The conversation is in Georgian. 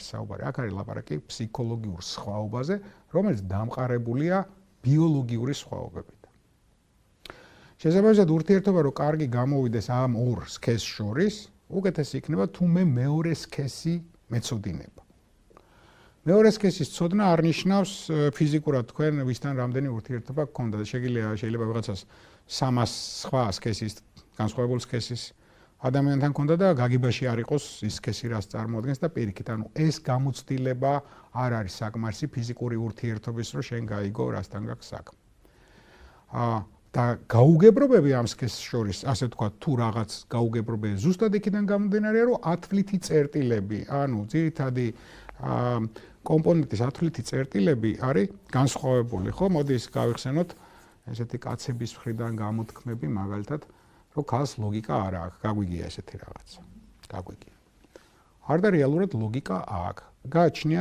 საუბარი, აქ არის ლაპარაკი ფსიქოლოგიურ სხვაობაზე, რომელიც დამყარებულია ბიოლოგიური სხვაობებით. შესაბამისად, ურთიერთობა რო კარგი გამოვიდეს ამ ორ სქესს შორის, უკეთესი იქნება თუ მე მეორე სქესი მეცოდინება. მეორე სქესის ცოდნა არ ნიშნავს ფიზიკურად თქვენ ვისთან რამდენი ურთიერთობა გქონდა. შეიძლება ვიღაცას 300 სხვა სქესის, განსხვავებული სქესის ადამიანთან ქონდა და გაგიბაში არ იყოს ის სქესი რაც წარმოადგენს და პირიქით, ანუ ეს გამოცდილება არ არის საკმარისი ფიზიკური ურთიერთობის რო შენ გაიგო რასთან გაქვს საქმე. და გაუგებრობები ამ სქესს შორის, ასე ვთქვათ, თუ რაღაც გაუგებრობები ზუსტად იქიდან გამომდინარეა, რომ ათვლითი წერტილები, ანუ ძირითადი კომპონენტის ათვლითი წერტილები არის განსხვავებული, ხო? მოდი ის გავიხსენოთ ესეთი კაცების მხრიდან გამოთქმები, მაგალითად, რომ ქალს ლოგიკა არ აქვს, გაგვიგია ესეთი რაღაცა. გაგვიგია. არ და რეალურად ლოგიკა აქვს. გააჩნია